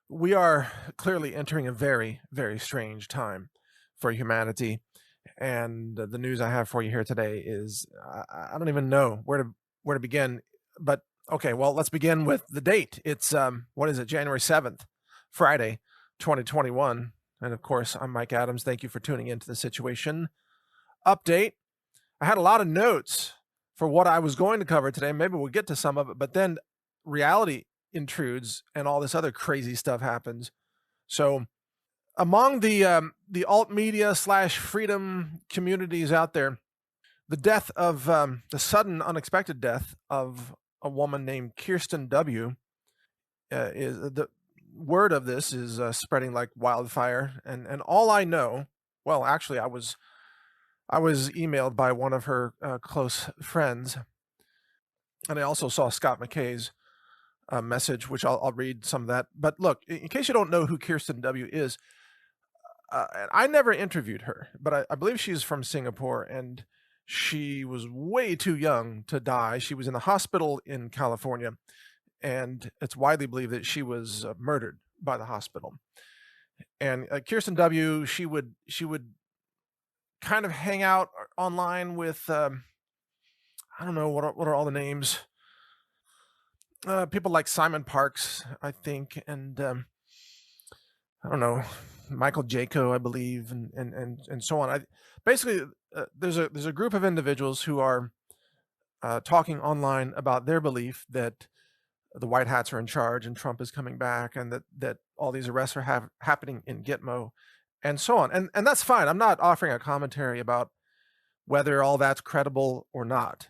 We are clearly entering a very, very strange time for humanity. And the news I have for you here today is I don't even know where to begin. But okay, well, let's begin with the date. It's what is it? January 7th, Friday, 2021. And of course, I'm Mike Adams. Thank you for tuning into the Situation Update. I had a lot of notes for what I was going to cover today. Maybe we'll get to some of it, but then reality intrudes and all this other crazy stuff happens. So among the alt media slash freedom communities out there, the death of the sudden unexpected death of a woman named Kirsten W. Is the word of this is spreading like wildfire, and all I know, well, actually, I was emailed by one of her close friends, and I also saw Scott McKay's message, which I'll read some of that. But look, in case you don't know who Kirsten W is, and I never interviewed her, but I believe she's from Singapore, and she was way too young to die. She was in the hospital in California, and it's widely believed that she was murdered by the hospital. And Kirsten W, she would kind of hang out online with I don't know what are all the names. People like Simon Parks, I think, and I don't know, Michael Jaco, I believe, and so on. Basically, there's a group of individuals who are talking online about their belief that the white hats are in charge and Trump is coming back, and that all these arrests are happening in Gitmo, and so on. And that's fine. I'm not offering a commentary about whether all that's credible or not.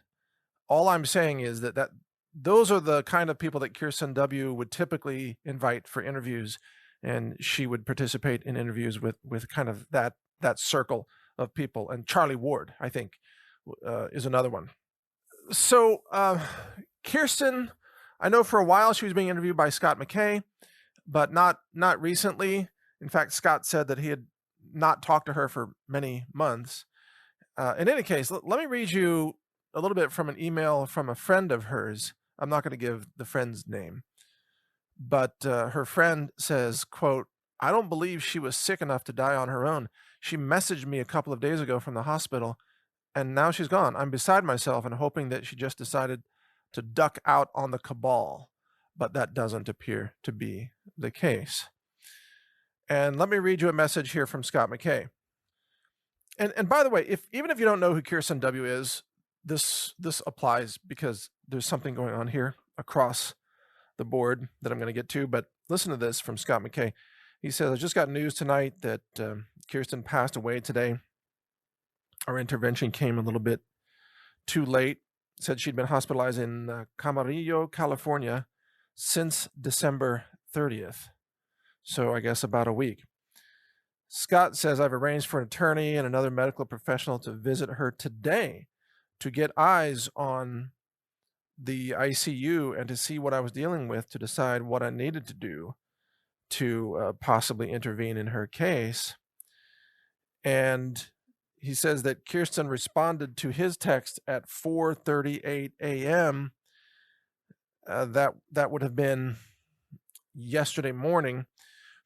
All I'm saying is that those are the kind of people that Kirsten W would typically invite for interviews, and she would participate in interviews with kind of that circle of people. And Charlie Ward, I think, is another one. So Kirsten, I know for a while she was being interviewed by Scott McKay, but not recently. In fact, Scott said that he had not talked to her for many months. In any case, let me read you a little bit from an email from a friend of hers. I'm not going to give the friend's name, but her friend says, quote, "I don't believe she was sick enough to die on her own. She messaged me a couple of days ago from the hospital, and now she's gone. I'm beside myself and hoping that she just decided to duck out on the cabal, but that doesn't appear to be the case." And let me read you a message here from Scott McKay. And by the way, if even if you don't know who Kirsten W is, this applies because there's something going on here across the board that I'm going to get to. But listen to this from Scott McKay. He says, "I just got news tonight that Kirsten passed away today. Our intervention came a little bit too late." Said she'd been hospitalized in Camarillo, California, since December 30th. So I guess about a week. Scott says, "I've arranged for an attorney and another medical professional to visit her today to get eyes on the ICU and to see what I was dealing with to decide what I needed to do to possibly intervene in her case." And he says that Kirsten responded to his text at 4:38 a.m. That would have been yesterday morning.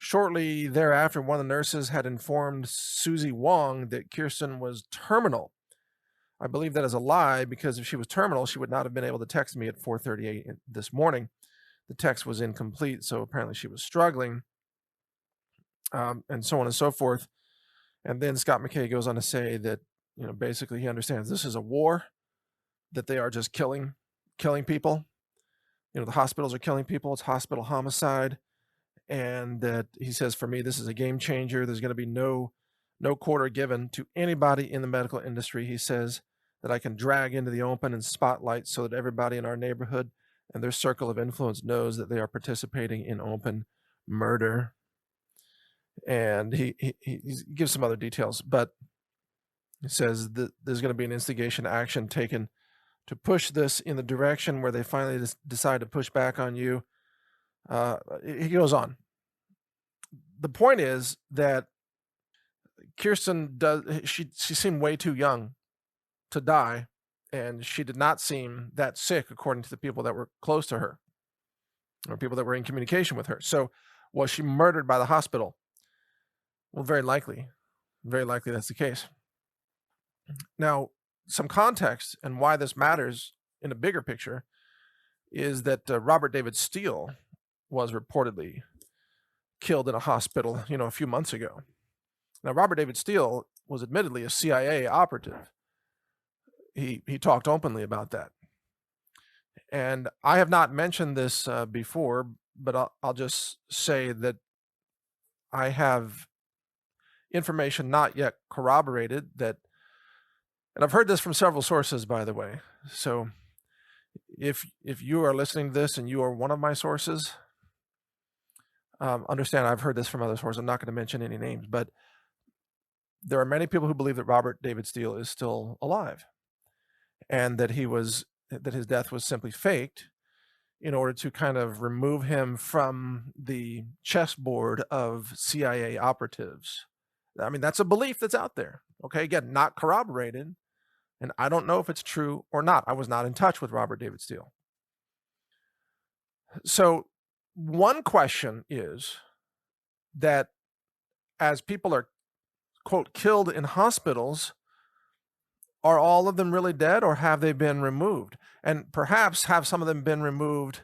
Shortly thereafter, one of the nurses had informed Susie Wong that Kirsten was terminal. I believe that is a lie because if she was terminal, she would not have been able to text me at 4:38 this morning. The text was incomplete, so apparently she was struggling, and so on and so forth. And then Scott McKay goes on to say that, basically he understands this is a war, that they are just killing people. The hospitals are killing people. It's hospital homicide. And that he says, for me, this is a game changer. There's going to be no quarter given to anybody in the medical industry. He says that I can drag into the open and spotlight so that everybody in our neighborhood and their circle of influence knows that they are participating in open murder. And he gives some other details, but he says that there's going to be an instigation action taken to push this in the direction where they finally decide to push back on you. He goes on. The point is that Kirsten she seemed way too young to die, and she did not seem that sick according to the people that were close to her or people that were in communication with her. So Was she murdered by the hospital? Well, very likely that's the case. Now, some context and why this matters in a bigger picture is that Robert David Steele was reportedly killed in a hospital, a few months ago. Now, Robert David Steele was admittedly a CIA operative. He talked openly about that. And I have not mentioned this before, but I'll just say that I have information not yet corroborated that, and I've heard this from several sources, by the way. So if you are listening to this and you are one of my sources, understand I've heard this from other sources. I'm not going to mention any names, but there are many people who believe that Robert David Steele is still alive, and that his death was simply faked in order to kind of remove him from the chessboard of CIA operatives. I mean, that's a belief that's out there. Okay, again, not corroborated, and I don't know if it's true or not. I was not in touch with Robert David Steele. So one question is that as people are, quote, killed in hospitals, are all of them really dead, or have they been removed? And perhaps have some of them been removed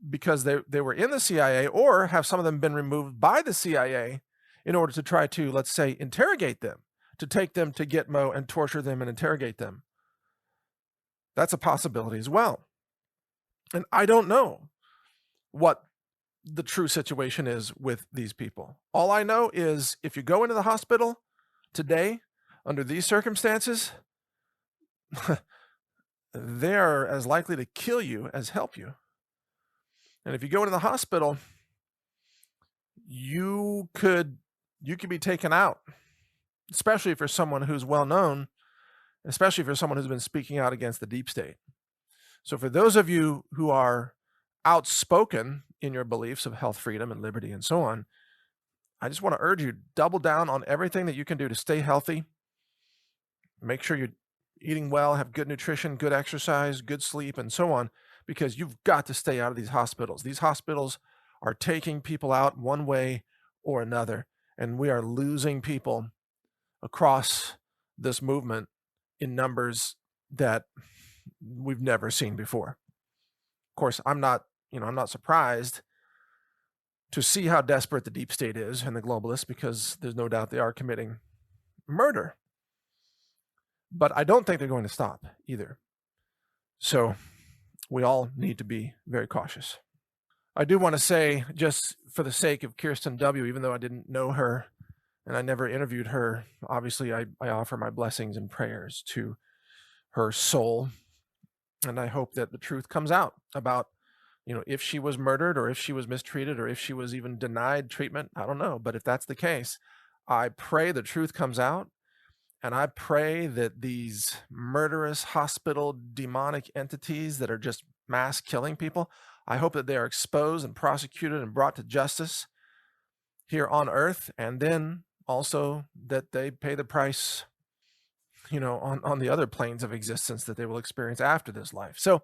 because they were in the CIA, or have some of them been removed by the CIA in order to try to, let's say, interrogate them, to take them to Gitmo and torture them and interrogate them. That's a possibility as well. And I don't know what the true situation is with these people. All I know is if you go into the hospital today under these circumstances, they're as likely to kill you as help you. And if you go into the hospital, you could be taken out, especially if you're someone who's well known, especially if you're someone who's been speaking out against the deep state. So for those of you who are outspoken in your beliefs of health, freedom, and liberty, and so on, I just want to urge you, double down on everything that you can do to stay healthy. Make sure you're eating well, have good nutrition, good exercise, good sleep, and so on, because you've got to stay out of these hospitals. These hospitals are taking people out one way or another, and we are losing people across this movement in numbers that we've never seen before. Of course, I'm not surprised to see how desperate the deep state is and the globalists, because there's no doubt they are committing murder. But I don't think they're going to stop either. So we all need to be very cautious. I do want to say, just for the sake of Kirsten W., even though I didn't know her and I never interviewed her, obviously I offer my blessings and prayers to her soul. And I hope that the truth comes out about, if she was murdered, or if she was mistreated, or if she was even denied treatment. I don't know. But if that's the case, I pray the truth comes out. And I pray that these murderous hospital demonic entities that are just mass killing people, I hope that they are exposed and prosecuted and brought to justice here on earth, and then also that they pay the price, on the other planes of existence that they will experience after this life. So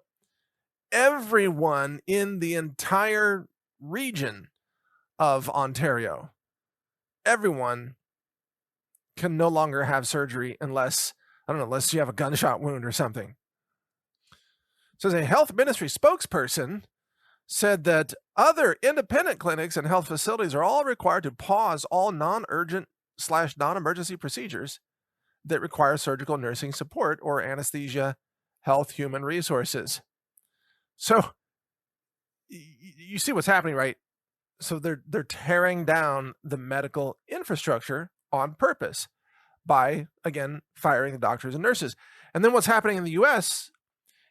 everyone in the entire region of Ontario, everyone can no longer have surgery unless you have a gunshot wound or something. So a health ministry spokesperson said that other independent clinics and health facilities are all required to pause all non-urgent/non-emergency procedures that require surgical nursing support or anesthesia, health, human resources. So you see what's happening, right? So they're tearing down the medical infrastructure on purpose by, again, firing the doctors and nurses. And then what's happening in the U.S.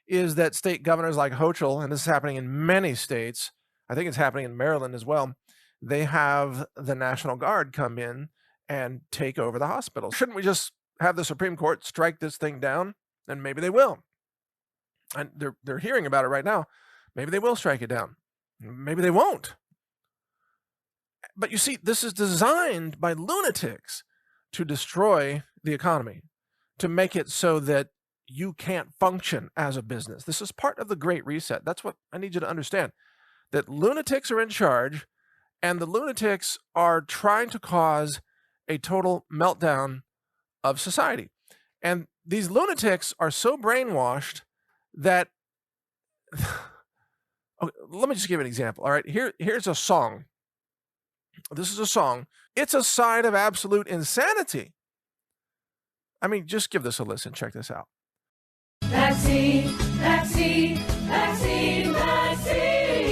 is that state governors like Hochul, and this is happening in many states, I think it's happening in Maryland as well, they have the National Guard come in and take over the hospital. Shouldn't we just have the Supreme Court strike this thing down? And maybe they will. And they're hearing about it right now. Maybe they will strike it down. Maybe they won't. But you see, this is designed by lunatics to destroy the economy, to make it so that you can't function as a business. This is part of the Great Reset. That's what I need you to understand. that lunatics are in charge, and the lunatics are trying to cause a total meltdown of society. And these lunatics are so brainwashed that okay, let me just give an example. All right, here's a song. This is a song. It's a sign of absolute insanity. I mean, just give this a listen. Check this out. Vaccine, vaccine, vaccine, vaccine.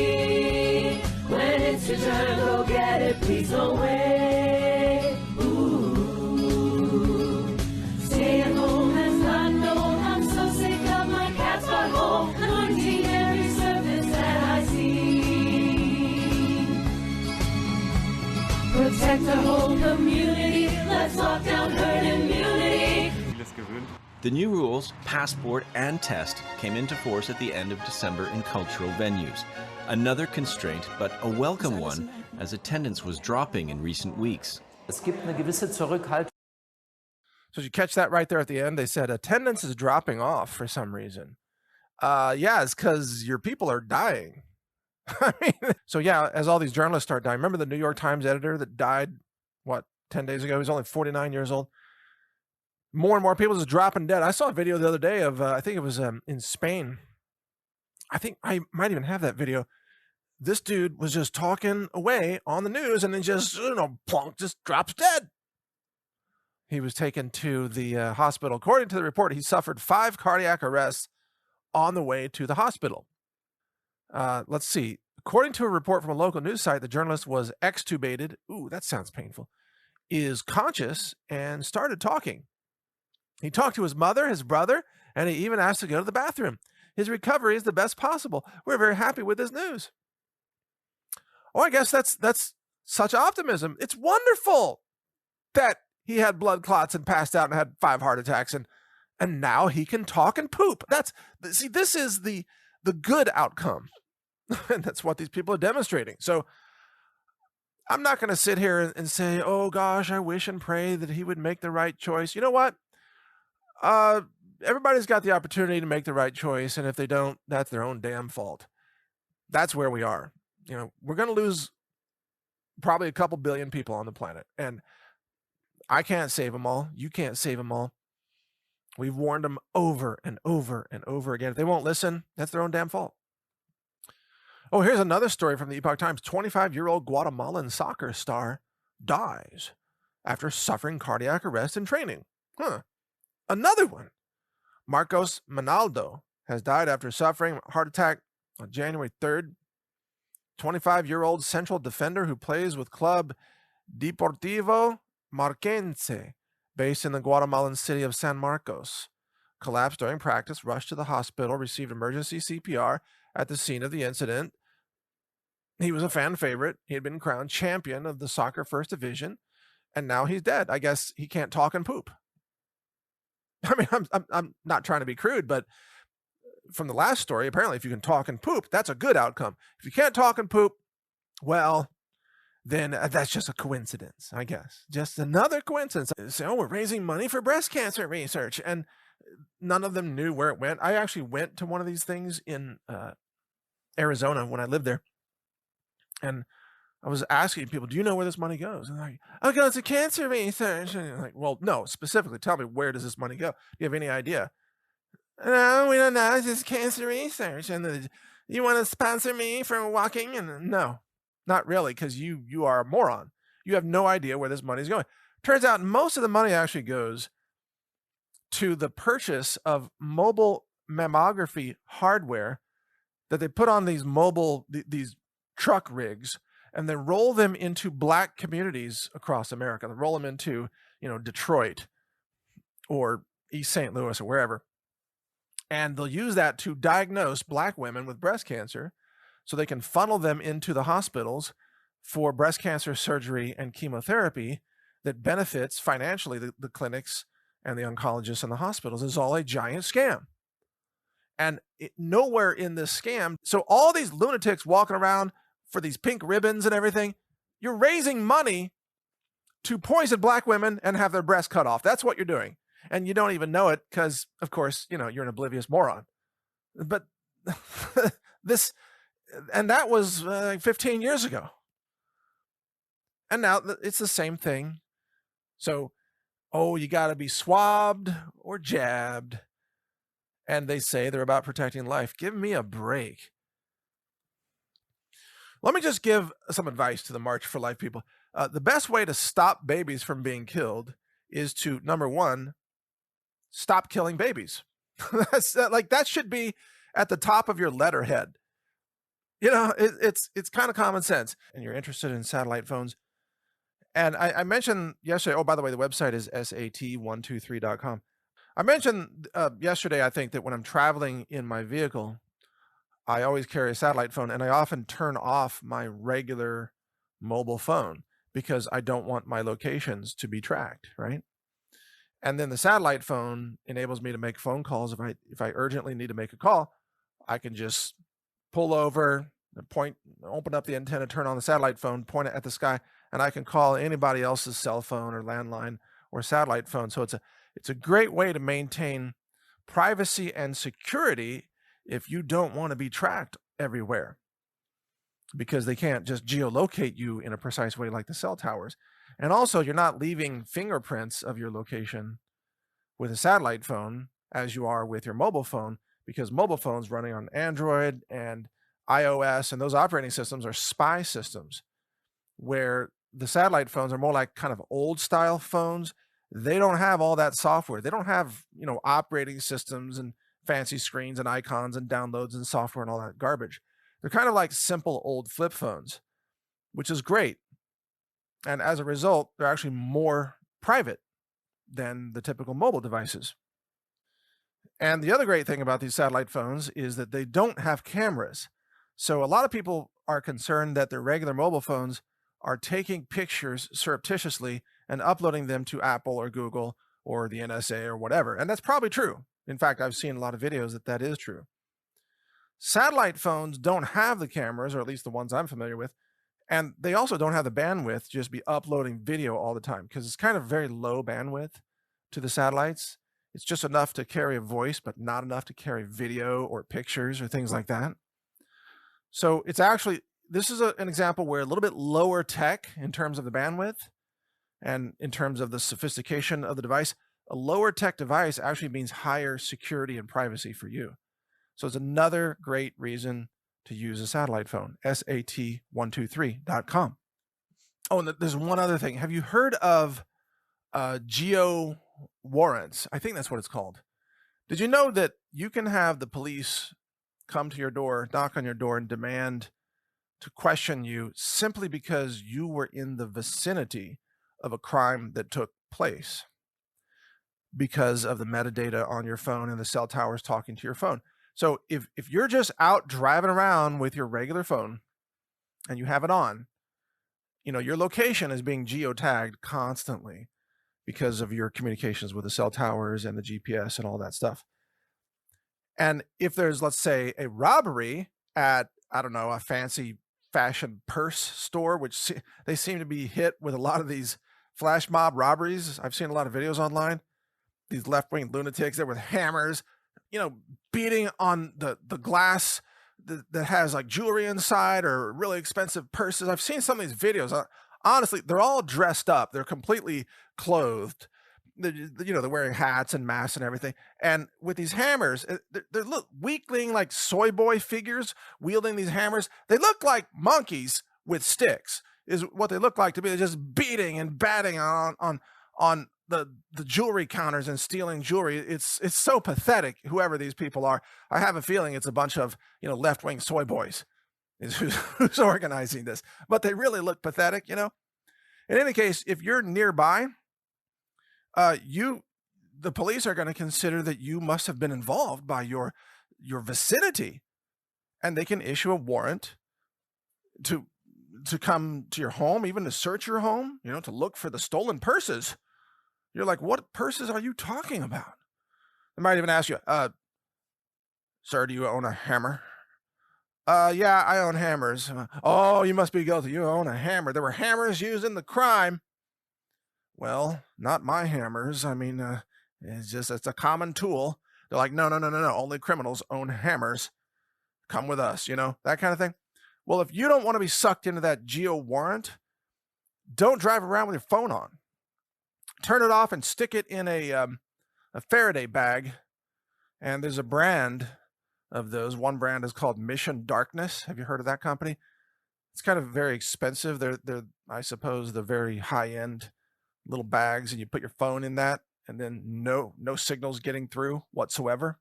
When it's your turn, go get it, please don't wait. Ooh. Stay at home as not known. I'm so sick of my cat's butthole. Anointing every surface that I see. Protect the whole community. Let's lock down herd immunity. The new rules, passport and test, came into force at the end of December in cultural venues. Another constraint, but a welcome one, as attendance was dropping in recent weeks. Es gibt eine gewisse Zurückhaltung. So did you catch that right there at the end? They said attendance is dropping off for some reason. Yeah, it's because your people are dying. I mean, so yeah, as all these journalists start dying, remember the New York Times editor that died, 10 days ago? He was only 49 years old. More and more people just dropping dead. I saw a video the other day of, I think it was in Spain. I think I might even have that video. This dude was just talking away on the news and then just, plunk, just drops dead. He was taken to the hospital. According to the report, he suffered 5 cardiac arrests on the way to the hospital. Let's see. According to a report from a local news site, the journalist was extubated. Ooh, that sounds painful. Is conscious and started talking. He talked to his mother, his brother, and he even asked to go to the bathroom. His recovery is the best possible. We're very happy with this news. Oh, I guess that's such optimism. It's wonderful that he had blood clots and passed out and had 5 heart attacks, and now he can talk and poop. This is the good outcome. And that's what these people are demonstrating. So I'm not going to sit here and say, oh gosh, I wish and pray that he would make the right choice. You know what? Everybody's got the opportunity to make the right choice, and if they don't, that's their own damn fault. That's where we are. We're going to lose probably a couple billion people on the planet, and I can't save them all. You can't save them all. We've warned them over and over and over again. If they won't listen, that's their own damn fault. Oh, here's another story from the Epoch Times. 25-year-old Guatemalan soccer star dies after suffering cardiac arrest in training. Another one. Marcos Manaldo has died after suffering a heart attack on January 3rd. 25-year-old central defender who plays with club Deportivo Marquense, based in the Guatemalan city of San Marcos, collapsed during practice, rushed to the hospital, received emergency CPR at the scene of the incident. He was a fan favorite. He had been crowned champion of the soccer first division, and now he's dead. I guess he can't talk and poop. I mean, I'm not trying to be crude, but from the last story, apparently if you can talk and poop, that's a good outcome. If you can't talk and poop, well, then that's just a coincidence, I guess. Just another coincidence. Say, oh, we're raising money for breast cancer research, and none of them knew where it went. I actually went to one of these things in Arizona when I lived there, and I was asking people, do you know where this money goes? And they're like, oh, it goes to cancer research. And I'm like, well, no, specifically tell me, where does this money go? Do you have any idea? No, we don't know. It's just cancer research. And you want to sponsor me for walking? And no, not really, because you are a moron. You have no idea where this money is going. Turns out most of the money actually goes to the purchase of mobile mammography hardware that they put on these these truck rigs, and then roll them into black communities across America. They roll them into, Detroit or East St. Louis or wherever. And they'll use that to diagnose black women with breast cancer so they can funnel them into the hospitals for breast cancer surgery and chemotherapy that benefits financially the clinics and the oncologists and the hospitals. Is all a giant scam. And nowhere in this scam, so all these lunatics walking around for these pink ribbons and everything, you're raising money to poison black women and have their breasts cut off. That's what you're doing. And you don't even know it because, of course, you're an oblivious moron. But this And that was like 15 years ago. And now it's the same thing. So, oh, you got to be swabbed or jabbed. And they say they're about protecting life. Give me a break. Let me just give some advice to the March for Life people. The best way to stop babies from being killed is to, number one, stop killing babies. That should be at the top of your letterhead. It's kind of common sense. And you're interested in satellite phones. And I mentioned yesterday, oh, by the way, the website is sat123.com. I mentioned yesterday, I think, that when I'm traveling in my vehicle, I always carry a satellite phone, and I often turn off my regular mobile phone because I don't want my locations to be tracked, right? And then the satellite phone enables me to make phone calls. If I urgently need to make a call, I can just pull over, open up the antenna, turn on the satellite phone, point it at the sky, and I can call anybody else's cell phone or landline or satellite phone. So it's a great way to maintain privacy and security if you don't want to be tracked everywhere, because they can't just geolocate you in a precise way like the cell towers. And also, you're not leaving fingerprints of your location with a satellite phone as you are with your mobile phone, because mobile phones running on Android and iOS and those operating systems are spy systems, where the satellite phones are more like kind of old style phones. They don't have all that software. They don't have, operating systems and fancy screens and icons and downloads and software and all that garbage. They're kind of like simple old flip phones, which is great. And as a result, they're actually more private than the typical mobile devices. And the other great thing about these satellite phones is that they don't have cameras. So a lot of people are concerned that their regular mobile phones are taking pictures surreptitiously and uploading them to Apple or Google or the NSA or whatever. And that's probably true. In fact, I've seen a lot of videos that is true. Satellite phones don't have the cameras, or at least the ones I'm familiar with, and they also don't have the bandwidth to just be uploading video all the time, because it's kind of very low bandwidth to the satellites. It's just enough to carry a voice, but not enough to carry video or pictures or things like that. So this is an example where a little bit lower tech in terms of the bandwidth and in terms of the sophistication of the device. A lower tech device actually means higher security and privacy for you. So it's another great reason to use a satellite phone, sat123.com. Oh, and there's one other thing. Have you heard of geo warrants? I think that's what it's called. Did you know that you can have the police come to your door, knock on your door, and demand to question you simply because you were in the vicinity of a crime that took place, because of the metadata on your phone and the cell towers talking to your phone? So if you're just out driving around with your regular phone and you have it on, your location is being geotagged constantly because of your communications with the cell towers and the GPS and all that stuff. And if there's, let's say, a robbery at, I don't know, a fancy fashion purse store, which they seem to be hit with a lot of these flash mob robberies. I've seen a lot of videos online. These left-wing lunatics there with hammers, beating on the glass that has like jewelry inside or really expensive purses. I've seen some of these videos. Honestly, they're all dressed up. They're completely clothed. They're wearing hats and masks and everything. And with these hammers, they're weakling, like soy boy figures wielding these hammers. They look like monkeys with sticks, is what they look like to me. They're just beating and batting on the jewelry counters and stealing jewelry. It's so pathetic, whoever these people are. I have a feeling it's a bunch of left-wing soy boys is who's organizing this, but they really look pathetic. In any case, if you're nearby, the police are going to consider that you must have been involved by your vicinity, and they can issue a warrant to come to your home, even to search your home, to look for the stolen purses. You're like, what purses are you talking about? They might even ask you, sir, do you own a hammer? Yeah, I own hammers. Oh, you must be guilty. You own a hammer. There were hammers used in the crime. Well, not my hammers. I mean, it's a common tool. They're like, no. Only criminals own hammers. Come with us, that kind of thing. Well, if you don't want to be sucked into that geo warrant, don't drive around with your phone on. Turn it off and stick it in a Faraday bag. And there's a brand of those. One brand is called Mission Darkness. Have you heard of that company? It's kind of very expensive. They're I suppose the very high end little bags, and you put your phone in that, and then no signals getting through whatsoever.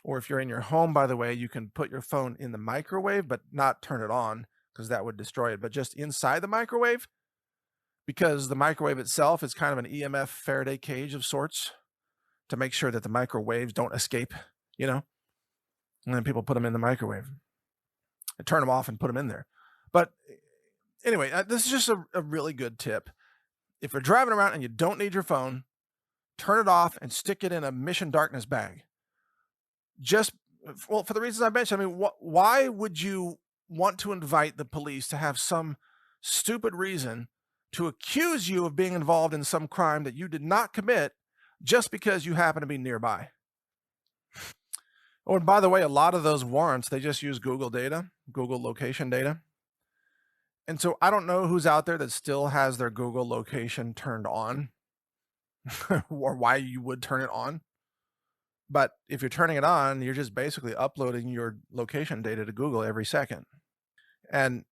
Or if you're in your home, by the way, you can put your phone in the microwave, but not turn it on because that would destroy it, but just inside the microwave, because the microwave itself is kind of an EMF Faraday cage of sorts to make sure that the microwaves don't escape, and then people put them in the microwave and turn them off and put them in there. But anyway, this is just a really good tip. If you're driving around and you don't need your phone, turn it off and stick it in a Mission Darkness bag. For the reasons I mentioned. I mean, why would you want to invite the police to have some stupid reason to accuse you of being involved in some crime that you did not commit just because you happen to be nearby? Oh, and by the way, a lot of those warrants, they just use Google data, Google location data. And so I don't know who's out there that still has their Google location turned on or why you would turn it on. But if you're turning it on, you're just basically uploading your location data to Google every second. And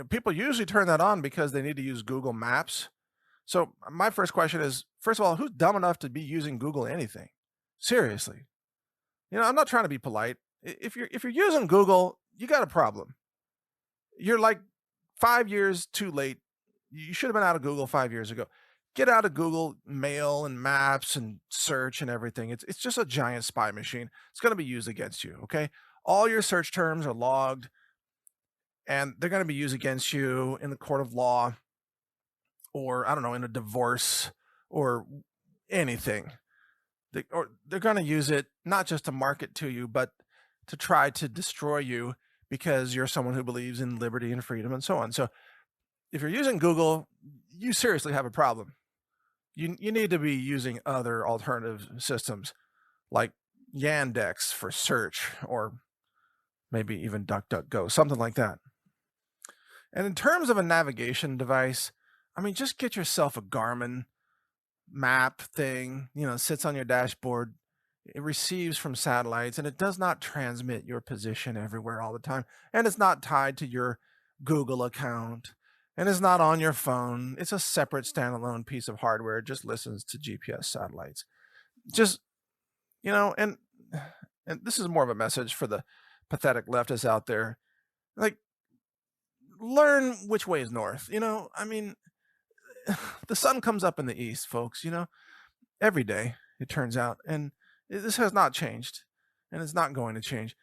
people usually turn that on because they need to use Google Maps. So my first question is, first of all, who's dumb enough to be using Google anything? Seriously. I'm not trying to be polite. If you're using Google, you got a problem. You're like 5 years too late. You should have been out of Google 5 years ago. Get out of Google Mail and Maps and search and everything. It's just a giant spy machine. It's going to be used against you, okay? All your search terms are logged, and they're going to be used against you in the court of law, or I don't know, in a divorce or anything. They're going to use it not just to market to you, but to try to destroy you because you're someone who believes in liberty and freedom and so on. So if you're using Google, you seriously have a problem. You need to be using other alternative systems like Yandex for search, or maybe even DuckDuckGo, something like that. And in terms of a navigation device, I mean, just get yourself a Garmin map thing, sits on your dashboard. It receives from satellites, and it does not transmit your position everywhere all the time. And it's not tied to your Google account, and it's not on your phone. It's a separate standalone piece of hardware. It just listens to GPS satellites. Just, and this is more of a message for the pathetic leftists out there. Like, learn which way is north. I mean, the sun comes up in the east, folks, every day, it turns out. And this has not changed, and it's not going to change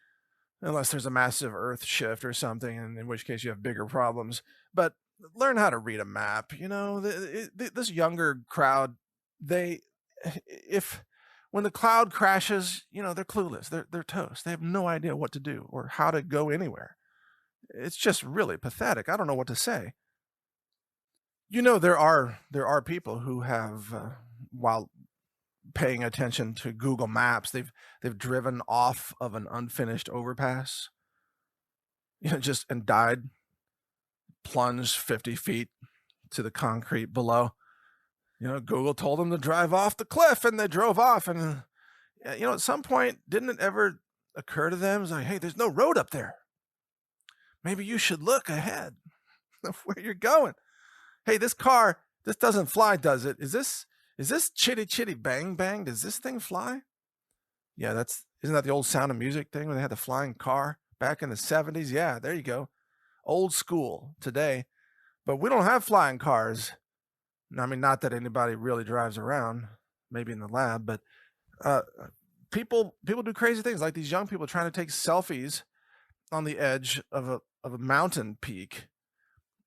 unless there's a massive earth shift or something, and in which case you have bigger problems. But learn how to read a map. This younger crowd, when the cloud crashes, they're clueless. They're toast. They have no idea what to do or how to go anywhere. It's just really pathetic. I don't know what to say. There are people who have, while paying attention to Google Maps, they've driven off of an unfinished overpass, and died, plunged 50 feet to the concrete below. Google told them to drive off the cliff, and they drove off. And at some point, didn't it ever occur to them, it's like, hey, there's no road up there. Maybe you should look ahead of where you're going. Hey, this car, this doesn't fly, does it? Is this chitty chitty bang bang? Does this thing fly? Yeah, isn't that the old Sound of Music thing where they had the flying car back in the 70s? Yeah, there you go. Old school today. But we don't have flying cars. I mean, not that anybody really drives around, maybe in the lab, but people do crazy things, like these young people trying to take selfies on the edge of a mountain peak.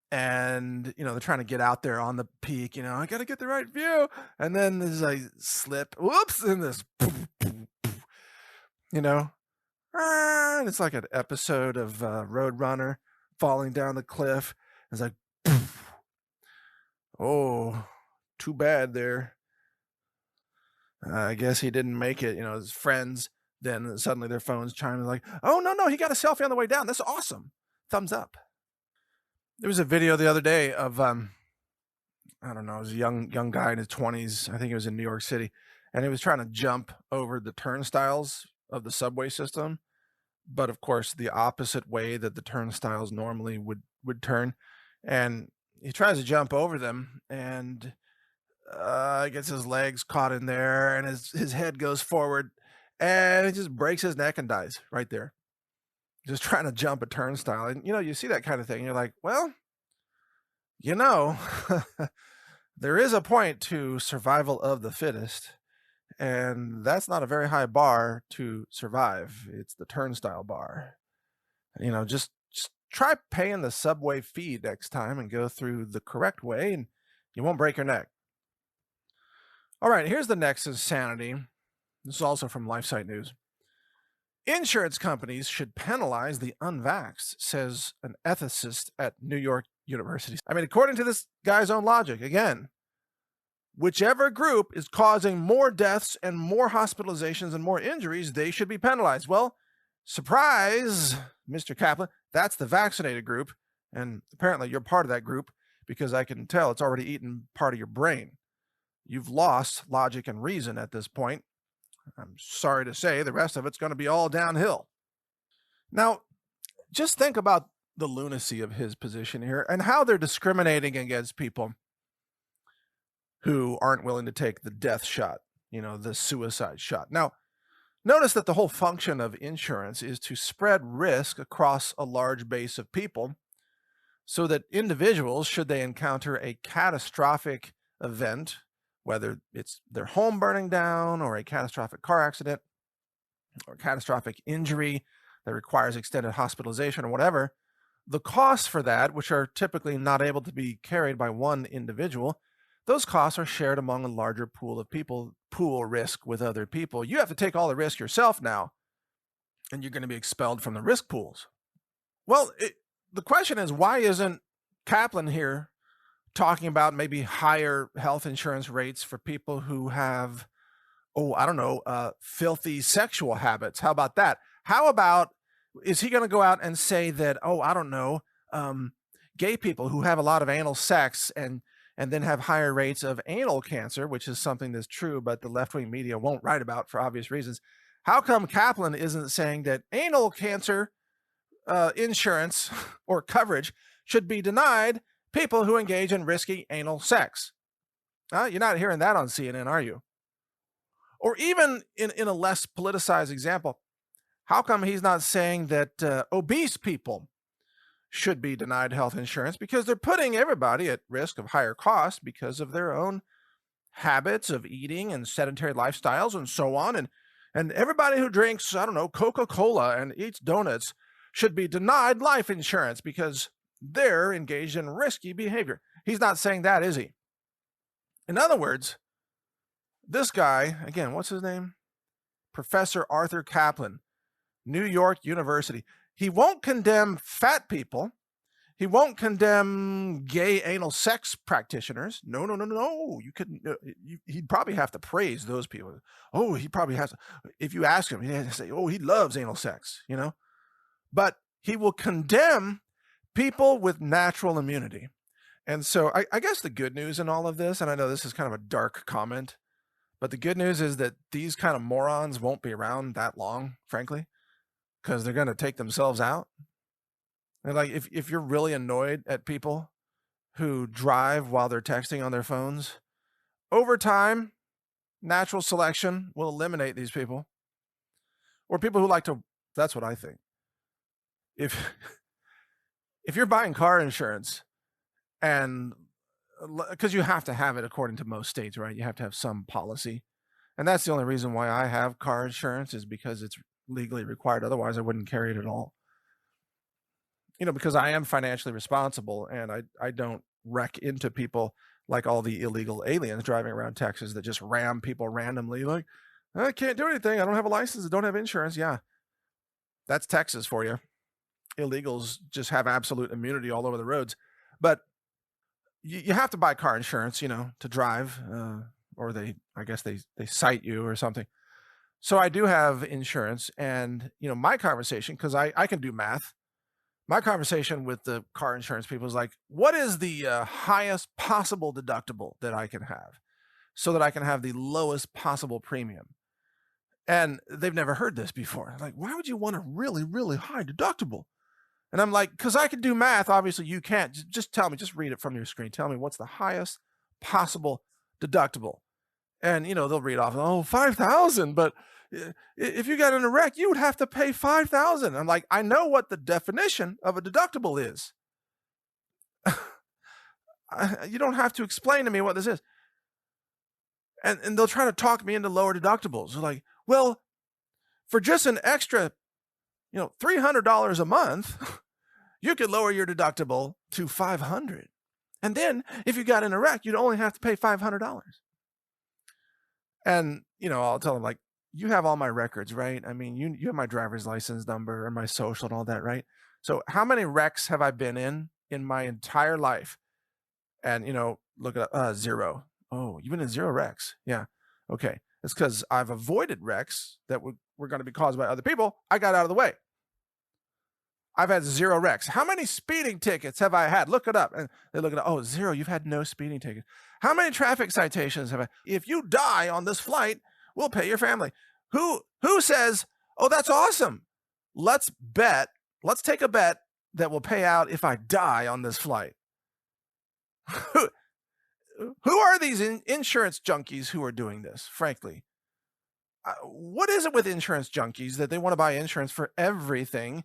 And they're trying to get out there on the peak. I got to get the right view, and then there's a slip, whoops, and this, and it's like an episode of Roadrunner falling down the cliff. It's like, oh, too bad there. I guess he didn't make it. His friends, then suddenly their phones chime, like, oh no, he got a selfie on the way down. That's awesome. thumbs up. There was a video the other day of I don't know, it was a young guy in his 20s. I think it was in New York City, and he was trying to jump over the turnstiles of the subway system, but of course the opposite way that the turnstiles normally would turn, and he tries to jump over them, and gets his legs caught in there, and his head goes forward, and he just breaks his neck and dies right there, just trying to jump a turnstile. And you see that kind of thing, you're like, well, you know, there is a point to survival of the fittest, and that's not a very high bar to survive. It's the turnstile bar. Just try paying the subway fee next time and go through the correct way, and you won't break your neck. All right, here's the next insanity. This is also from LifeSite News. Insurance companies should penalize the unvaxxed, says an ethicist at New York University. I mean, according to this guy's own logic, again, whichever group is causing more deaths and more hospitalizations and more injuries, they should be penalized. Well, surprise, Mr. Kaplan, that's the vaccinated group. And apparently you're part of that group, because I can tell it's already eaten part of your brain. You've lost logic and reason at this point. I'm sorry to say the rest of it's going to be all downhill. Now, just think about the lunacy of his position here and how they're discriminating against people who aren't willing to take the death shot, the suicide shot. Now, notice that the whole function of insurance is to spread risk across a large base of people so that individuals, should they encounter a catastrophic event, whether it's their home burning down or a catastrophic car accident or catastrophic injury that requires extended hospitalization or whatever, the costs for that, which are typically not able to be carried by one individual, those costs are shared among a larger pool of people, pool risk with other people. You have to take all the risk yourself now, and you're going to be expelled from the risk pools. Well, the question is, why isn't Kaplan here talking about maybe higher health insurance rates for people who have, filthy sexual habits? How about that? How about, is he going to go out and say that, gay people who have a lot of anal sex and then have higher rates of anal cancer, which is something that's true, but the left-wing media won't write about for obvious reasons. How come Kaplan isn't saying that anal cancer insurance or coverage should be denied people who engage in risky anal sex? You're not hearing that on CNN, are you? Or even in a less politicized example, how come he's not saying that obese people should be denied health insurance, because they're putting everybody at risk of higher costs because of their own habits of eating and sedentary lifestyles and so on. And everybody who drinks, Coca-Cola and eats donuts should be denied life insurance because they're engaged in risky behavior. He's not saying that, is he? In other words, this guy, again, what's his name? Professor Arthur Kaplan, New York University. He won't condemn fat people. He won't condemn gay anal sex practitioners. No. You couldn't. He'd probably have to praise those people. Oh, he probably has to. If you ask him, he'd have to say, oh, he loves anal sex, But he will condemn people with natural immunity. And so I guess the good news in all of this, and I know this is kind of a dark comment, but the good news is that these kind of morons won't be around that long, frankly, because they're going to take themselves out. And like, if you're really annoyed at people who drive while they're texting on their phones, over time, natural selection will eliminate these people. Or people who like to, that's what I think. If you're buying car insurance, and because you have to have it according to most states, right? You have to have some policy. And that's the only reason why I have car insurance, is because it's legally required. Otherwise, I wouldn't carry it at all. Because I am financially responsible, and I don't wreck into people like all the illegal aliens driving around Texas that just ram people randomly. Like, I can't do anything. I don't have a license. I don't have insurance. Yeah, that's Texas for you. Illegals just have absolute immunity all over the roads. But you have to buy car insurance, to drive, or I guess they cite you or something. So I do have insurance, and my conversation, because I can do math, My conversation with the car insurance people is like, what is the highest possible deductible that I can have so that I can have the lowest possible premium? And they've never heard this before. Like, why would you want a really, really high deductible? And I'm like, because I can do math. Obviously, you can't. Just tell me, just read it from your screen. Tell me what's the highest possible deductible. And, they'll read off, oh, 5,000. But if you got in a wreck, you would have to pay 5,000. I'm like, I know what the definition of a deductible is. You don't have to explain to me what this is. And they'll try to talk me into lower deductibles. They're like, well, for just an extra, $300 a month, you could lower your deductible to $500. And then if you got in a wreck, you'd only have to pay $500. And, I'll tell them, like, you have all my records, right? I mean, you have my driver's license number and my social and all that, right? So how many wrecks have I been in my entire life? And, look at 0. Oh, you've been in 0 wrecks. Yeah. Okay. It's because I've avoided wrecks that were going to be caused by other people. I got out of the way. I've had 0 wrecks. How many speeding tickets have I had? Look it up. And they look at it. Oh, 0. You've had no speeding tickets. How many traffic citations have I? If you die on this flight, we'll pay your family. Who says, oh, that's awesome. Let's take a bet that will pay out if I die on this flight. Who are these insurance junkies who are doing this, frankly? What is it with insurance junkies that they want to buy insurance for everything,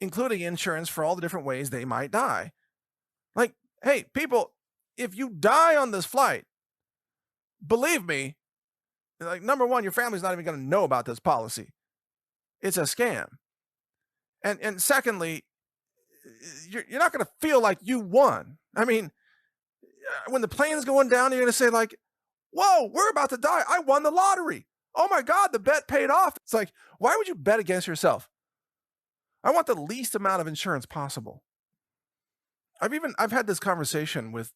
including insurance for all the different ways they might die? Like, hey, people, if you die on this flight, believe me, like, number one, your family's not even going to know about this policy. It's a scam. And secondly, you're not going to feel like you won. I mean, when the plane's going down, you're going to say, like, whoa, we're about to die. I won the lottery. Oh my God, the bet paid off. It's like, why would you bet against yourself? I want the least amount of insurance possible. I've had this conversation with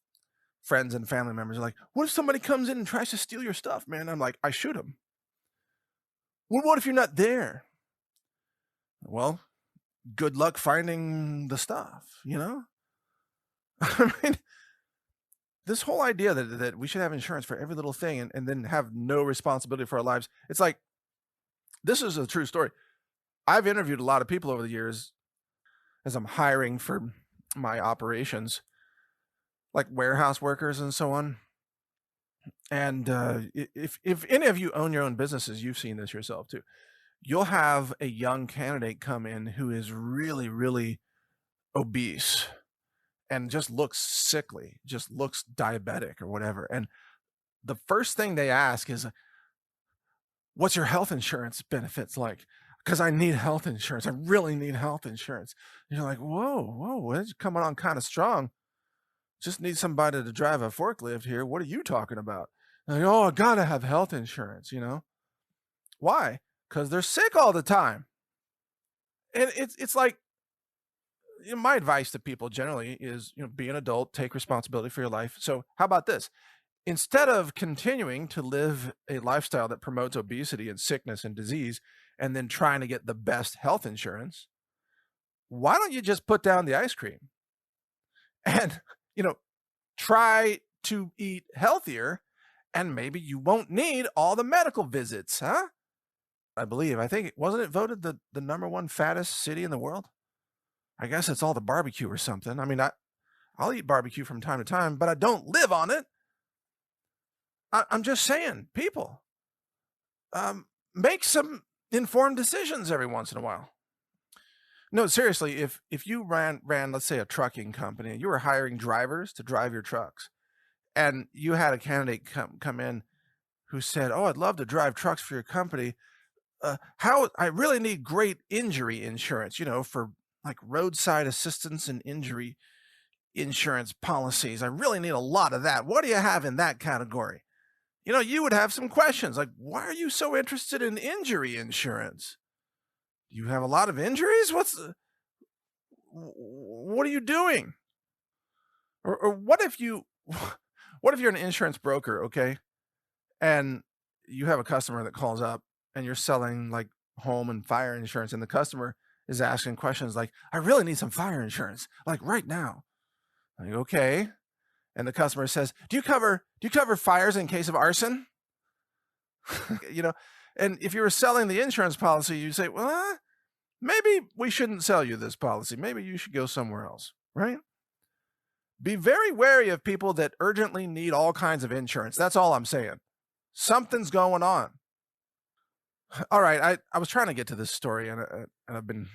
friends and family members. They're like, what if somebody comes in and tries to steal your stuff, man? I'm like, I shoot him. Well, what if you're not there? Well, good luck finding the stuff, I mean, this whole idea that we should have insurance for every little thing and then have no responsibility for our lives. It's like, this is a true story. I've interviewed a lot of people over the years as I'm hiring for my operations, like warehouse workers and so on. And if any of you own your own businesses, you've seen this yourself too. You'll have a young candidate come in who is really, really obese and just looks sickly, just looks diabetic or whatever. And the first thing they ask is, what's your health insurance benefits like? Because I need health insurance. I really need health insurance. And you're like, whoa, that's coming on kind of strong. Just need somebody to drive a forklift here. What are you talking about? Like, oh, I gotta have health insurance, Why? Because they're sick all the time. And it's like, my advice to people generally is, be an adult, take responsibility for your life. So how about this? Instead of continuing to live a lifestyle that promotes obesity and sickness and disease, and then trying to get the best health insurance, why don't you just put down the ice cream and, try to eat healthier, and maybe you won't need all the medical visits, huh? I think, wasn't it voted the number 1 fattest city in the world? I guess it's all the barbecue or something. I mean, I'll eat barbecue from time to time, but I don't live on it. I'm just saying, people, make some informed decisions every once in a while. No, seriously, if you ran, let's say, a trucking company, and you were hiring drivers to drive your trucks, and you had a candidate come in who said, oh, I'd love to drive trucks for your company. I really need great injury insurance, for like roadside assistance and injury insurance policies. I really need a lot of that. What do you have in that category? You would have some questions like, why are you so interested in injury insurance? Do you have a lot of injuries? What are you doing? Or what if you're an insurance broker, okay? And you have a customer that calls up and you're selling like home and fire insurance, and the customer is asking questions like, I really need some fire insurance, like right now. Like, okay. And the customer says, do you cover fires in case of arson? You know, and if you were selling the insurance policy, you'd say, well, maybe we shouldn't sell you this policy. Maybe you should go somewhere else, right? Be very wary of people that urgently need all kinds of insurance. That's all I'm saying. Something's going on. All right, I was trying to get to this story, and I've been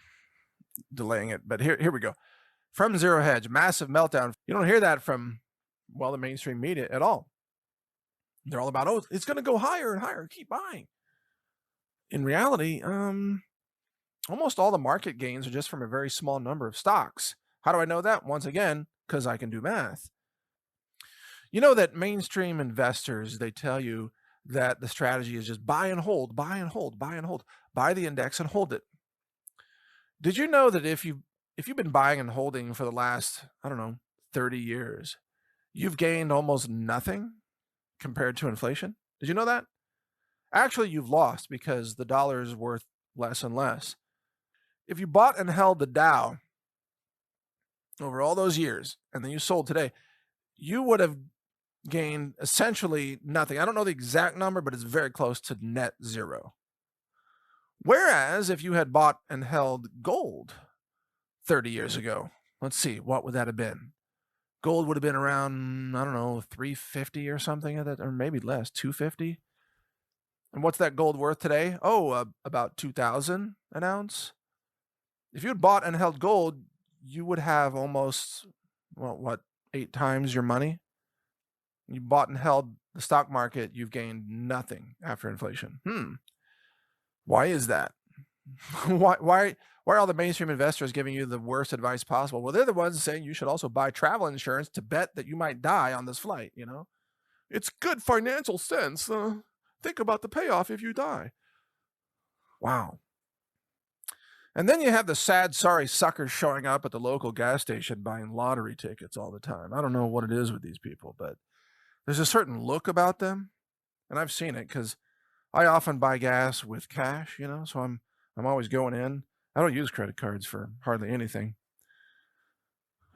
delaying it, but here we go. From Zero Hedge, massive meltdown. You don't hear that from, well, the mainstream media at all. They're all about, oh, it's going to go higher and higher. Keep buying. In reality, almost all the market gains are just from a very small number of stocks. How do I know that? Once again, because I can do math. You know that mainstream investors, they tell you that the strategy is just buy and hold, buy and hold, buy and hold, buy the index and hold it. Did you know that if you've been buying and holding for the last, 30 years, you've gained almost nothing compared to inflation? Did you know that? Actually, you've lost because the dollar is worth less and less. If you bought and held the Dow over all those years and then you sold today, you would have gained essentially nothing. I don't know the exact number, but it's very close to net zero. Whereas if you had bought and held gold 30 years ago, let's see, what would that have been? Gold would have been around, 350 or something, or maybe less, 250. And what's that gold worth today? Oh, about 2,000 an ounce. If you had bought and held gold, you would have almost, 8 times your money? You bought and held the stock market, you've gained nothing after inflation. Why is that? Why are all the mainstream investors giving you the worst advice possible? Well, they're the ones saying you should also buy travel insurance to bet that you might die on this flight, It's good financial sense. Think about the payoff if you die. Wow. And then you have the sad, sorry suckers showing up at the local gas station buying lottery tickets all the time. I don't know what it is with these people, but there's a certain look about them. And I've seen it because I often buy gas with cash, so I'm always going in. I don't use credit cards for hardly anything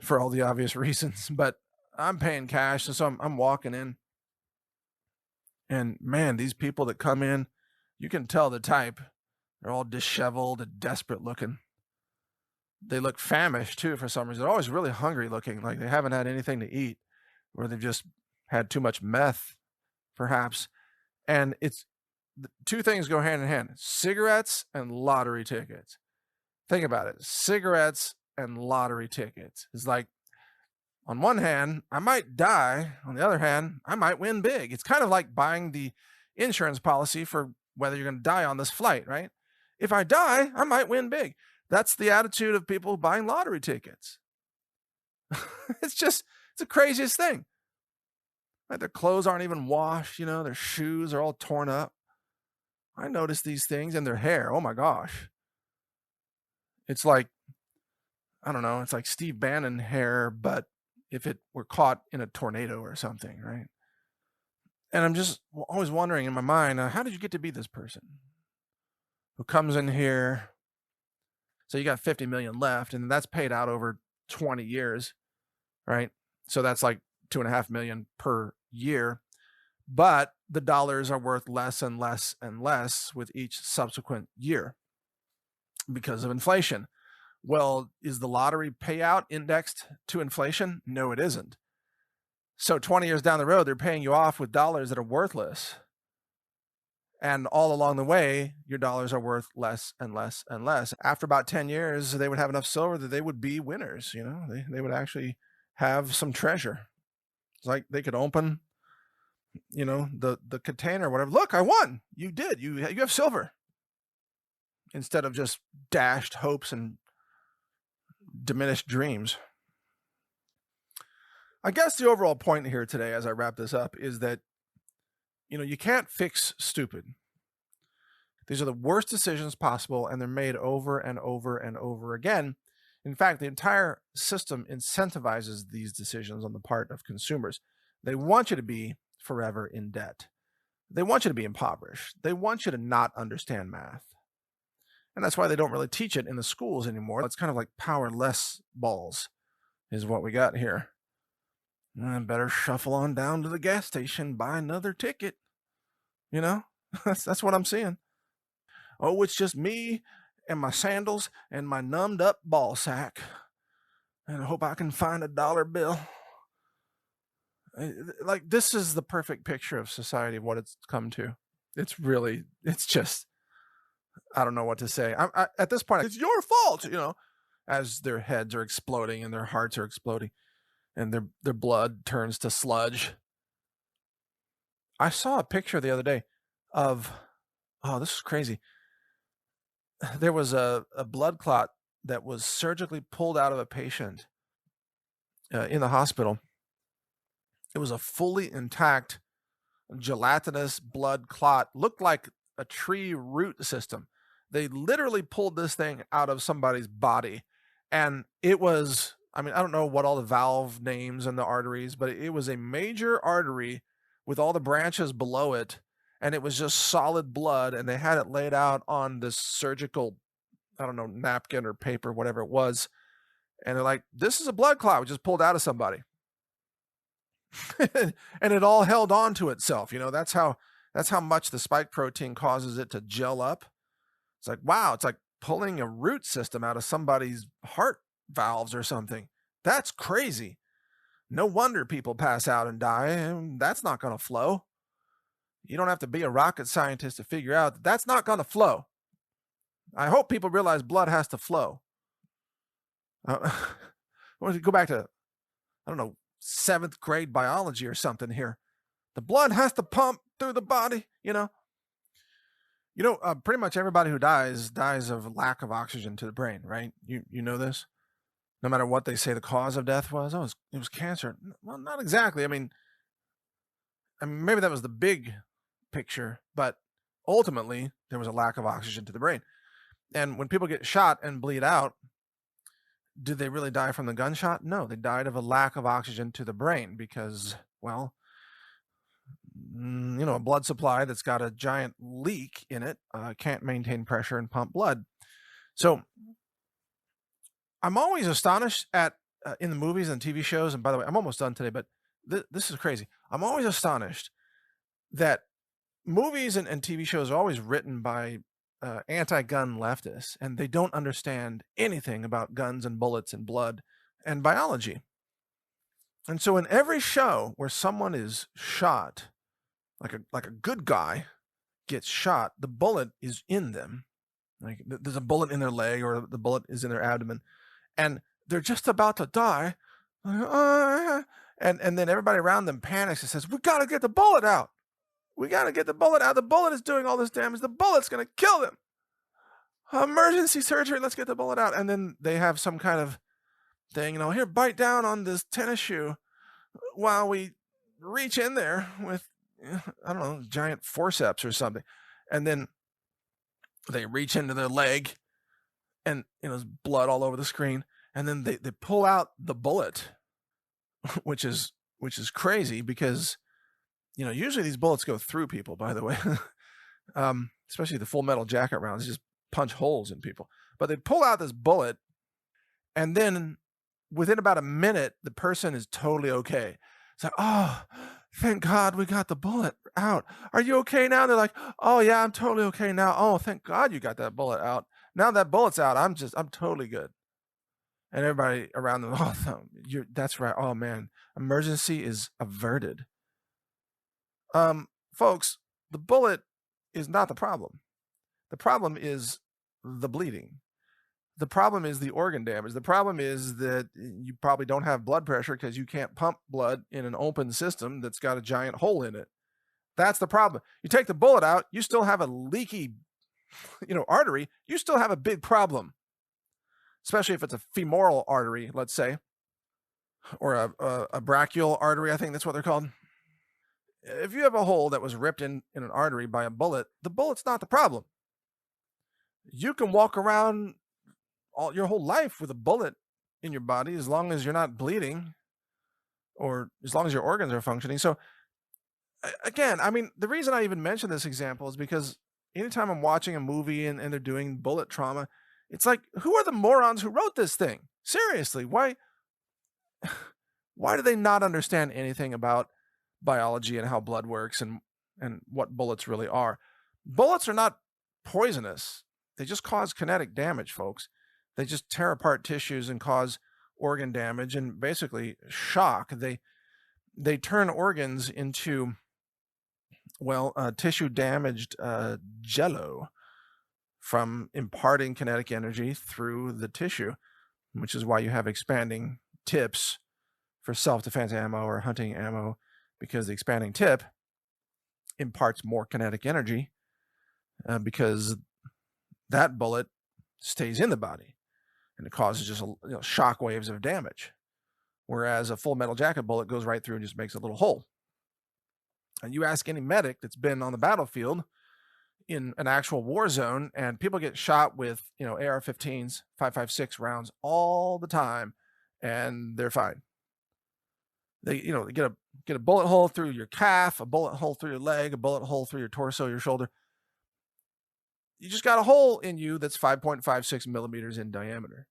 for all the obvious reasons, but I'm paying cash. And so I'm walking in. And man, these people that come in, you can tell the type. They're all disheveled and desperate looking. They look famished too for some reason. They're always really hungry looking, like they haven't had anything to eat, or they've just had too much meth, perhaps. And it's two things go hand in hand: cigarettes and lottery tickets. Think about it. Cigarettes and lottery tickets. It's like, on one hand, I might die. On the other hand, I might win big. It's kind of like buying the insurance policy for whether you're going to die on this flight, right? If I die, I might win big. That's the attitude of people buying lottery tickets. It's the craziest thing. Like, their clothes aren't even washed, their shoes are all torn up. I notice these things, and their hair. Oh my gosh. It's like, it's like Steve Bannon hair, but if it were caught in a tornado or something, right? And I'm just always wondering in my mind, how did you get to be this person who comes in here? So you got 50 million left, and that's paid out over 20 years, right? So that's like 2.5 million per year. But the dollars are worth less and less and less with each subsequent year because of inflation. Well, is the lottery payout indexed to inflation? No, it isn't. So 20 years down the road, they're paying you off with dollars that are worthless. And all along the way, your dollars are worth less and less and less. After about 10 years, they would have enough silver that they would be winners. They would actually have some treasure. It's like they could open, the container or whatever. Look, I won. You did. You have silver. Instead of just dashed hopes and diminished dreams. I guess the overall point here today, as I wrap this up, is that, you can't fix stupid. These are the worst decisions possible, and they're made over and over and over again. In fact, the entire system incentivizes these decisions on the part of consumers. They want you to be forever in debt. They want you to be impoverished. They want you to not understand math. And that's why they don't really teach it in the schools anymore. It's kind of like powerless balls is what we got here. I better shuffle on down to the gas station, buy another ticket. You know, that's what I'm seeing. Oh, it's just me and my sandals and my numbed up ball sack. And I hope I can find a dollar bill. Like, this is the perfect picture of society, of what it's come to. It's just, I don't know what to say. I at this point, it's your fault, as their heads are exploding and their hearts are exploding and their blood turns to sludge. I saw a picture the other day of, oh, this is crazy. There was a blood clot that was surgically pulled out of a patient in the hospital. It was a fully intact gelatinous blood clot, looked like a tree root system. They literally pulled this thing out of somebody's body. And it was, I mean, I don't know what all the valve names and the arteries, but it was a major artery with all the branches below it. And it was just solid blood. And they had it laid out on this surgical, I don't know, napkin or paper, whatever it was. And they're like, this is a blood clot we just pulled out of somebody. And it all held on to itself. That's how much the spike protein causes it to gel up. It's like, wow, it's like pulling a root system out of somebody's heart valves or something. That's crazy. No wonder people pass out and die. That's not going to flow. You don't have to be a rocket scientist to figure out that that's not going to flow. I hope people realize blood has to flow. Go back to, I don't know, 7th grade biology or something here. The blood has to pump through the body, pretty much everybody who dies of lack of oxygen to the brain, right? You know this? No matter what they say the cause of death was, it was cancer. Well, not exactly. I mean, maybe that was the big picture, but ultimately there was a lack of oxygen to the brain. And when people get shot and bleed out, did they really die from the gunshot? No, they died of a lack of oxygen to the brain because, well, a blood supply that's got a giant leak in it can't maintain pressure and pump blood. So I'm always astonished at in the movies and TV shows, and by the way, I'm almost done today, but this is crazy. I'm always astonished that movies and TV shows are always written by anti-gun leftists, and they don't understand anything about guns and bullets and blood and biology. And so in every show where someone is shot, like a good guy gets shot, the bullet is in them. Like there's a bullet in their leg or the bullet is in their abdomen, and they're just about to die. And then everybody around them panics and says, "We got to get the bullet out. We got to get the bullet out. The bullet is doing all this damage. The bullet's going to kill them. Emergency surgery. Let's get the bullet out." And then they have some kind of thing, here, bite down on this tennis shoe while we reach in there with, I don't know, giant forceps or something. And then they reach into their leg and, there's blood all over the screen. And then they pull out the bullet, which is crazy because, usually these bullets go through people, by the way, especially the Full Metal Jacket rounds, just punch holes in people. But they pull out this bullet, and then within about a minute, the person is totally okay. It's like, oh, thank God we got the bullet out. Are you okay now? They're like, oh yeah, I'm totally okay now. Oh, thank God you got that bullet out. Now that bullet's out, I'm totally good. And everybody around them, oh, that's right. Oh man, emergency is averted. Folks, the bullet is not the problem. The problem is the bleeding. The problem is the organ damage. The problem is that you probably don't have blood pressure because you can't pump blood in an open system that's got a giant hole in it. That's the problem. You take the bullet out, you still have a leaky, artery. You still have a big problem, especially if it's a femoral artery, let's say, or a brachial artery. I think that's what they're called. If you have a hole that was ripped in an artery by a bullet, the bullet's not the problem. You can walk around your whole life with a bullet in your body as long as you're not bleeding or as long as your organs are functioning. So again, I mean, the reason I even mention this example is because anytime I'm watching a movie and they're doing bullet trauma, it's like, who are the morons who wrote this thing? Seriously, why do they not understand anything about biology and how blood works and what bullets really are? Bullets are not poisonous. They just cause kinetic damage, folks. They just tear apart tissues and cause organ damage and basically shock. They turn organs into, well, tissue damaged jello from imparting kinetic energy through the tissue, which is why you have expanding tips for self-defense ammo or hunting ammo, because the expanding tip imparts more kinetic energy because that bullet stays in the body and it causes just shock waves of damage, whereas a full metal jacket bullet goes right through and just makes a little hole. And you ask any medic that's been on the battlefield in an actual war zone, and people get shot with AR-15s, 5.56 rounds all the time, and they're fine. They get a bullet hole through your calf, a bullet hole through your leg, a bullet hole through your torso, your shoulder. You just got a hole in you that's 5.56 millimeters in diameter.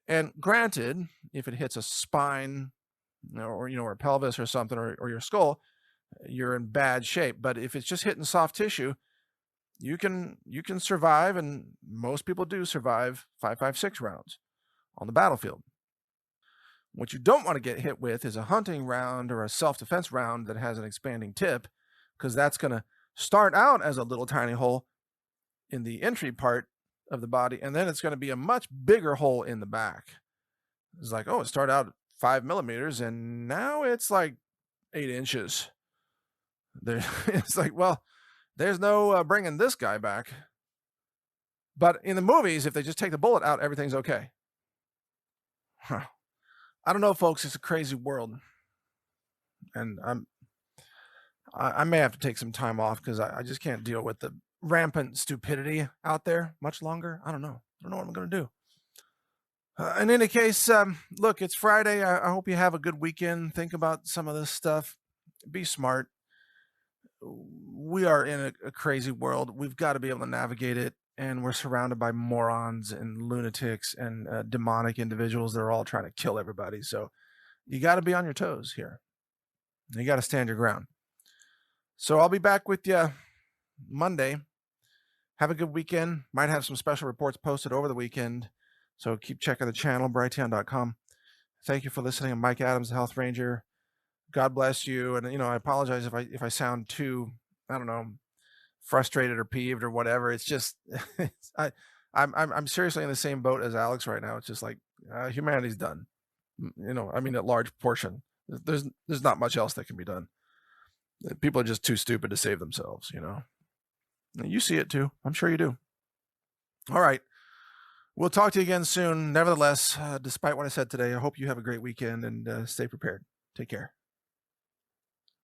And granted, if it hits a spine, or a pelvis or something, or your skull, you're in bad shape. But if it's just hitting soft tissue, you can survive, and most people do survive 5.56 rounds on the battlefield. What you don't want to get hit with is a hunting round or a self-defense round that has an expanding tip, because that's going to start out as a little tiny hole in the entry part of the body, and then it's going to be a much bigger hole in the back. It's like, it started out 5 millimeters, and now it's like 8 inches. It's like, well, there's no bringing this guy back. But in the movies, if they just take the bullet out, everything's okay. I don't know, folks. It's a crazy world, and I may have to take some time off because I just can't deal with the rampant stupidity out there much longer. I don't know what I'm going to do. In any case, look, it's Friday. I hope you have a good weekend. Think about some of this stuff. Be smart. We are in a crazy world. We've got to be able to navigate it. And we're surrounded by morons and lunatics and demonic individuals that are all trying to kill everybody. So you got to be on your toes here. You got to stand your ground. So I'll be back with you Monday. Have a good weekend. Might have some special reports posted over the weekend. So keep checking the channel, Brighteon.com. Thank you for listening. I'm Mike Adams, the Health Ranger. God bless you. And, I apologize if I sound too, frustrated or peeved or whatever. It's just, I'm seriously in the same boat as Alex right now. It's just like, humanity's done, at large portion. There's not much else that can be done. People are just too stupid to save themselves, You see it too. I'm sure you do. All right. We'll talk to you again soon. Nevertheless, despite what I said today, I hope you have a great weekend and stay prepared. Take care.